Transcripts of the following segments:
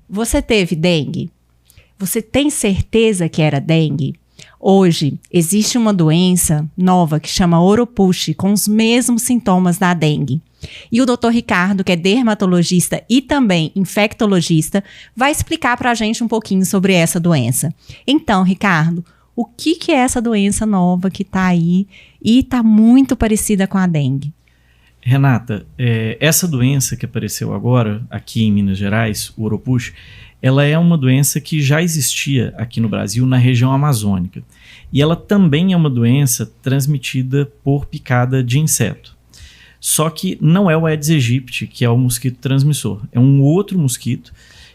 Você teve dengue? Você tem certeza que era dengue? Hoje, existe uma doença nova que chama Oropouche, com os mesmos sintomas da dengue. E o Dr. Ricardo, que é dermatologista e também infectologista, vai explicar para a gente um pouquinho sobre essa doença. Então, Ricardo, o que é essa doença nova que está aí e está muito parecida com a dengue? Renata, essa doença que apareceu agora aqui em Minas Gerais, o Oropouche, ela é uma doença que já existia aqui no Brasil, na região amazônica. E ela também é uma doença transmitida por picada de inseto. Só que não é o Aedes aegypti, que é o mosquito transmissor. É um outro mosquito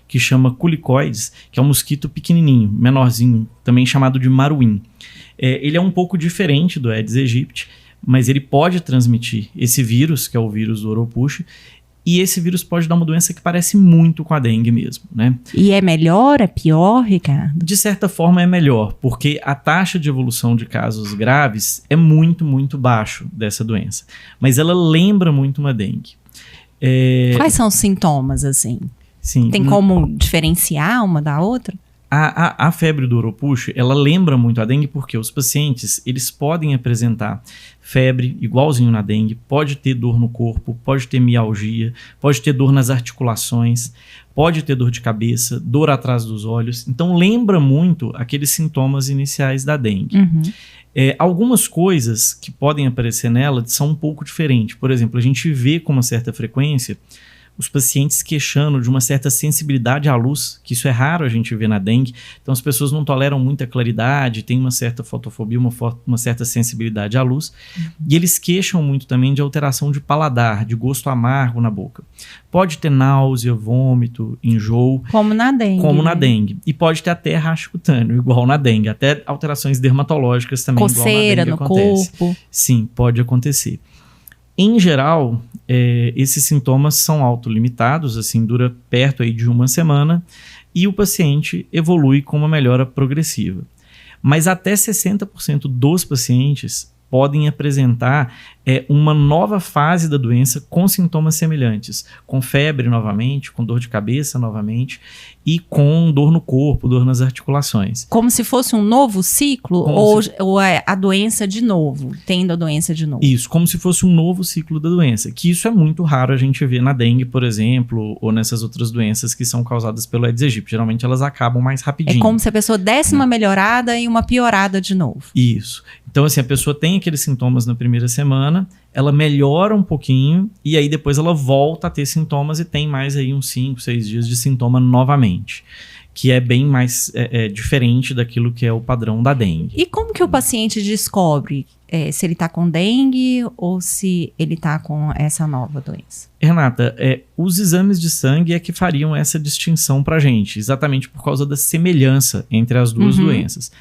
que chama Culicoides, que é um mosquito pequenininho, menorzinho, também chamado de maruim. Ele é um pouco diferente do Aedes aegypti, mas ele pode transmitir esse vírus, que é o vírus do Oropouche, e esse vírus pode dar uma doença que parece muito com a dengue mesmo, né? E é melhor, é pior, Ricardo? De certa forma é melhor, porque a taxa de evolução de casos graves é muito, muito baixo dessa doença. Mas ela lembra muito uma dengue. Quais são os sintomas, assim? Sim. Tem como diferenciar uma da outra? A febre do Oropouche, ela lembra muito a dengue porque os pacientes, eles podem apresentar febre igualzinho na dengue, pode ter dor no corpo, pode ter mialgia, pode ter dor nas articulações, pode ter dor de cabeça, dor atrás dos olhos. Então lembra muito aqueles sintomas iniciais da dengue. Uhum. Algumas coisas que podem aparecer nela são um pouco diferentes. Por exemplo, a gente vê com uma certa frequência os pacientes queixando de uma certa sensibilidade à luz, que isso é raro a gente ver na dengue. Então as pessoas não toleram muita claridade, tem uma certa fotofobia, uma certa sensibilidade à luz. Uhum. E eles queixam muito também de alteração de paladar, de gosto amargo na boca. Pode ter náusea, vômito, enjoo. Como na dengue. Como na dengue. E pode ter até racho cutâneo, igual na dengue. Até alterações dermatológicas também, coceira igual na dengue, no acontece. Corpo. Sim, pode acontecer. Em geral, esses sintomas são autolimitados, assim, dura perto aí de uma semana e o paciente evolui com uma melhora progressiva. Mas até 60% dos pacientes podem apresentar uma nova fase da doença com sintomas semelhantes, com febre novamente, com dor de cabeça novamente e com dor no corpo, dor nas articulações. Como se fosse um novo ciclo ou é a doença de novo, tendo a doença de novo? Isso, como se fosse um novo ciclo da doença, que isso é muito raro a gente ver na dengue, por exemplo, ou nessas outras doenças que são causadas pelo Aedes aegypti. Geralmente elas acabam mais rapidinho. É como se a pessoa desse uma melhorada e uma piorada de novo. Isso. Então, assim, a pessoa tem aqueles sintomas na primeira semana, ela melhora um pouquinho e aí depois ela volta a ter sintomas e tem mais aí uns 5, 6 dias de sintoma novamente, que é bem mais diferente daquilo que é o padrão da dengue. E como que o paciente descobre se ele está com dengue ou se ele está com essa nova doença? Renata, os exames de sangue é que fariam essa distinção pra gente, exatamente por causa da semelhança entre as duas doenças.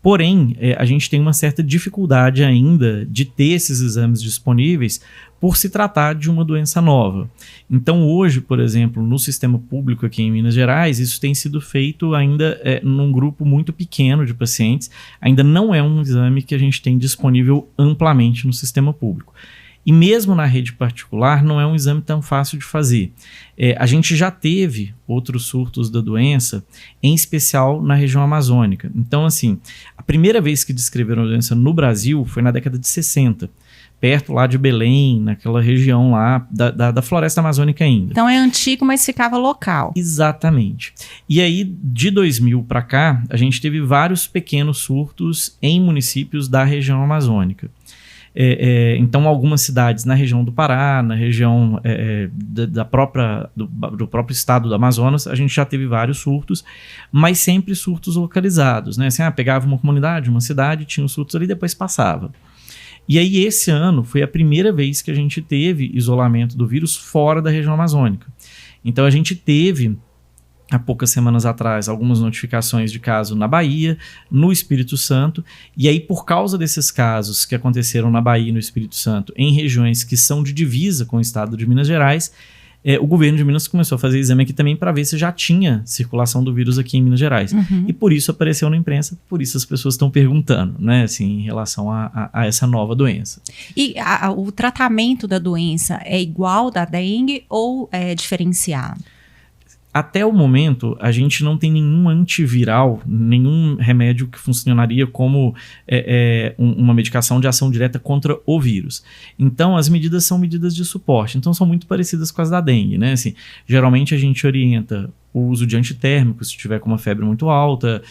Porém, a gente tem uma certa dificuldade ainda de ter esses exames disponíveis por se tratar de uma doença nova. Então hoje, por exemplo, no sistema público aqui em Minas Gerais, isso tem sido feito ainda num grupo muito pequeno de pacientes. Ainda não é um exame que a gente tem disponível amplamente no sistema público. E mesmo na rede particular, não é um exame tão fácil de fazer. A gente já teve outros surtos da doença, em especial na região amazônica. Então, assim, a primeira vez que descreveram a doença no Brasil foi na década de 60, perto lá de Belém, naquela região lá da floresta amazônica ainda. Então é antigo, mas ficava local. Exatamente. E aí, de 2000 para cá, a gente teve vários pequenos surtos em municípios da região amazônica. Então algumas cidades na região do Pará, na região do próprio estado do Amazonas, a gente já teve vários surtos, mas sempre surtos localizados, né? Assim, pegava uma comunidade, uma cidade, tinha os surtos ali e depois passava. E aí esse ano foi a primeira vez que a gente teve isolamento do vírus fora da região amazônica. Então a gente teve há poucas semanas atrás, algumas notificações de caso na Bahia, no Espírito Santo, e aí por causa desses casos que aconteceram na Bahia e no Espírito Santo, em regiões que são de divisa com o estado de Minas Gerais, o governo de Minas começou a fazer exame aqui também para ver se já tinha circulação do vírus aqui em Minas Gerais. E por isso apareceu na imprensa, por isso as pessoas estão perguntando, né, assim, em relação a essa nova doença. E o tratamento da doença é igual da dengue ou é diferenciado? Até o momento, a gente não tem nenhum antiviral, nenhum remédio que funcionaria como uma medicação de ação direta contra o vírus. Então, as medidas são medidas de suporte. Então, são muito parecidas com as da dengue, né? Assim, geralmente, a gente orienta o uso de antitérmicos, se tiver com uma febre muito alta,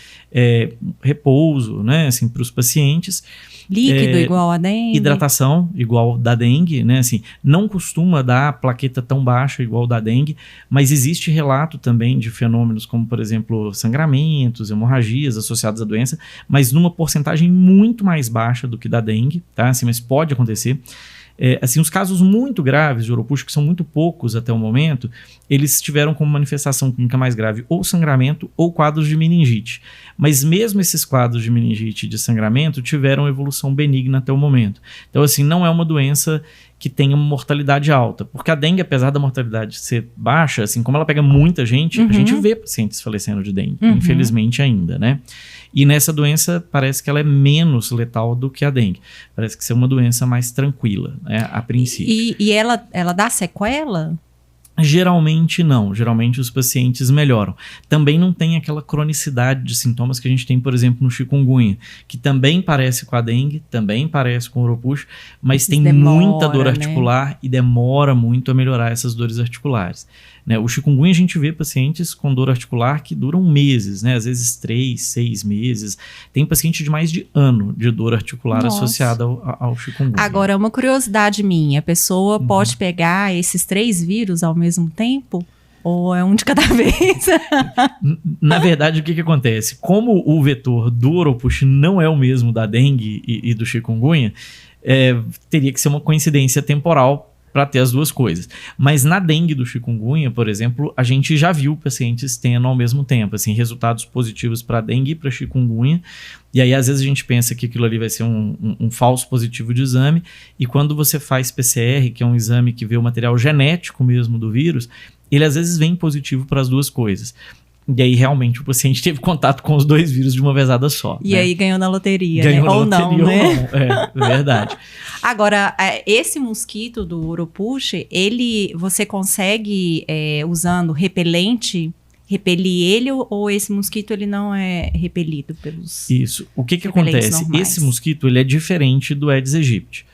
repouso, né? Assim, para os pacientes. Líquido igual a dengue. Hidratação igual da dengue, né? Assim, não costuma dar plaqueta tão baixa igual da dengue, mas existe relato também de fenômenos como, por exemplo, sangramentos, hemorragias associadas à doença, mas numa porcentagem muito mais baixa do que da dengue, tá? Assim, mas pode acontecer. Assim, os casos muito graves de Oropouche, que são muito poucos até o momento, eles tiveram como manifestação clínica mais grave ou sangramento ou quadros de meningite. Mas mesmo esses quadros de meningite e de sangramento tiveram evolução benigna até o momento. Então, assim, não é uma doença que tenha uma mortalidade alta. Porque a dengue, apesar da mortalidade ser baixa, assim, como ela pega muita gente, a gente vê pacientes falecendo de dengue, infelizmente ainda, né? E nessa doença parece que ela é menos letal do que a dengue. Parece que é uma doença mais tranquila, né, a princípio. E ela dá sequela? Geralmente não, geralmente os pacientes melhoram. Também não tem aquela cronicidade de sintomas que a gente tem, por exemplo, no chikungunya, que também parece com a dengue, também parece com o Oropouche, mas tem muita dor articular, né? E demora muito a melhorar essas dores articulares. Né? O chikungunya a gente vê pacientes com dor articular que duram meses, né? Às vezes 3, 6 meses. Tem paciente de mais de ano de dor articular associada ao chikungunya. Agora, uma curiosidade minha, a pessoa pode pegar esses 3 vírus ao mesmo tempo? Ou é um de cada vez? Na verdade, o que acontece? Como o vetor do Oropouche não é o mesmo da dengue e do chikungunya, teria que ser uma coincidência temporal para ter as duas coisas. Mas na dengue do chikungunya, por exemplo, a gente já viu pacientes tendo ao mesmo tempo, assim, resultados positivos para dengue e para chikungunya. E aí, às vezes, a gente pensa que aquilo ali vai ser um falso positivo de exame. E quando você faz PCR, que é um exame que vê o material genético mesmo do vírus, ele às vezes vem positivo para as duas coisas. E aí, realmente, o paciente teve contato com os 2 vírus de uma vezada só. E aí ganhou na loteria, ganhou né? Ou não, loteria, né? Ou não. Verdade. Agora, esse mosquito do Oropouche, você consegue, usando repelente, repelir ele, ou esse mosquito ele não é repelido pelos Isso. O que acontece? Normais? Esse mosquito ele é diferente do Aedes aegypti.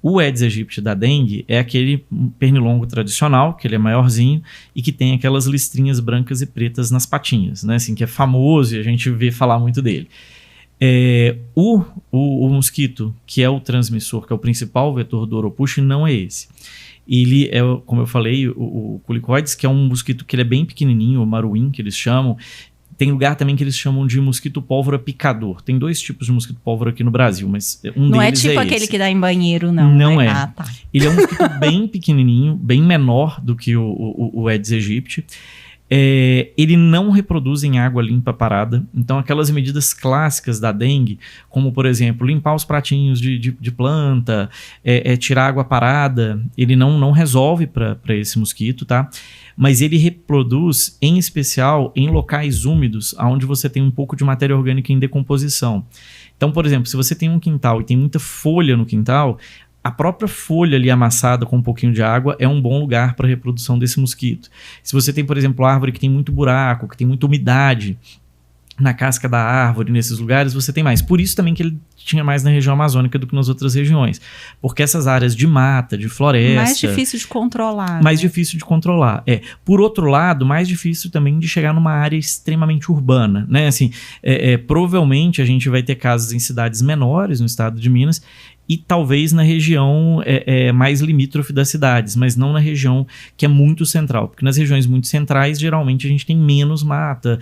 O Aedes aegypti da dengue é aquele pernilongo tradicional, que ele é maiorzinho e que tem aquelas listrinhas brancas e pretas nas patinhas, né? Assim, que é famoso e a gente vê falar muito dele. O mosquito, que é o transmissor, que é o principal vetor do Oropouche, não é esse. Ele é, como eu falei, o Culicoides, que é um mosquito que ele é bem pequenininho, o maruim, que eles chamam. Tem lugar também que eles chamam de mosquito pólvora picador. Tem 2 tipos de mosquito pólvora aqui no Brasil, mas não deles é tipo aquele que dá em banheiro, não. Não né? é. Ah, tá. Ele é um mosquito bem pequenininho, bem menor do que o Aedes aegypti. Ele não reproduz em água limpa parada. Então, aquelas medidas clássicas da dengue, como, por exemplo, limpar os pratinhos de planta, tirar água parada, ele não resolve para esse mosquito, tá? Mas ele reproduz, em especial, em locais úmidos, onde você tem um pouco de matéria orgânica em decomposição. Então, por exemplo, se você tem um quintal e tem muita folha no quintal, a própria folha ali amassada com um pouquinho de água é um bom lugar para a reprodução desse mosquito. Se você tem, por exemplo, árvore que tem muito buraco, que tem muita umidade na casca da árvore, nesses lugares, você tem mais. Por isso também que ele tinha mais na região amazônica do que nas outras regiões. Porque essas áreas de mata, de floresta... Mais difícil de controlar. Mais difícil de controlar, Por outro lado, mais difícil também de chegar numa área extremamente urbana, né? Assim, provavelmente a gente vai ter casos em cidades menores no estado de Minas e talvez na região mais limítrofe das cidades, mas não na região que é muito central, porque nas regiões muito centrais, geralmente a gente tem menos mata,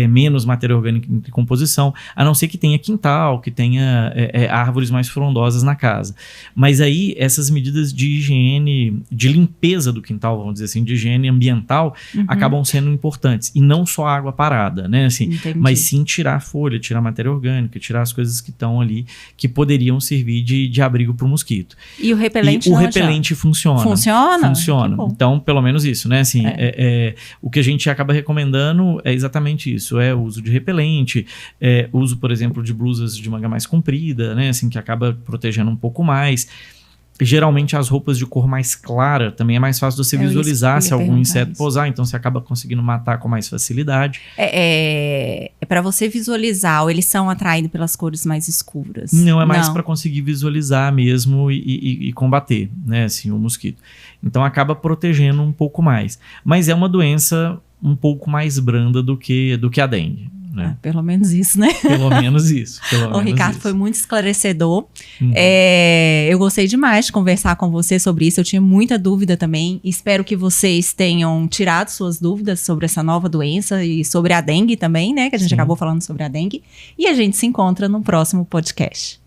menos matéria orgânica em decomposição, a não ser que tenha quintal, que tenha árvores mais frondosas na casa. Mas aí, essas medidas de higiene, de limpeza do quintal, vamos dizer assim, de higiene ambiental, acabam sendo importantes, e não só água parada, né, assim, mas sim tirar a folha, tirar a matéria orgânica, tirar as coisas que estão ali, que poderiam servir de abrigo para o mosquito. E o repelente o repelente funciona. Funciona? Funciona. Então, pelo menos isso, né? Assim, o que a gente acaba recomendando é exatamente isso. É o uso de repelente, uso, por exemplo, de blusas de manga mais comprida, né? Assim, que acaba protegendo um pouco mais. Geralmente as roupas de cor mais clara também é mais fácil de você visualizar se algum inseto pousar, então você acaba conseguindo matar com mais facilidade. É para você visualizar, ou eles são atraídos pelas cores mais escuras? Não, é mais para conseguir visualizar mesmo e combater, né, assim, o mosquito. Então acaba protegendo um pouco mais. Mas é uma doença um pouco mais branda do que a dengue. Né? Pelo menos isso, né? Pelo menos isso. Ricardo, foi muito esclarecedor. Eu gostei demais de conversar com você sobre isso. Eu tinha muita dúvida também. Espero que vocês tenham tirado suas dúvidas sobre essa nova doença e sobre a dengue também, né? Que a gente acabou falando sobre a dengue. E a gente se encontra no próximo podcast.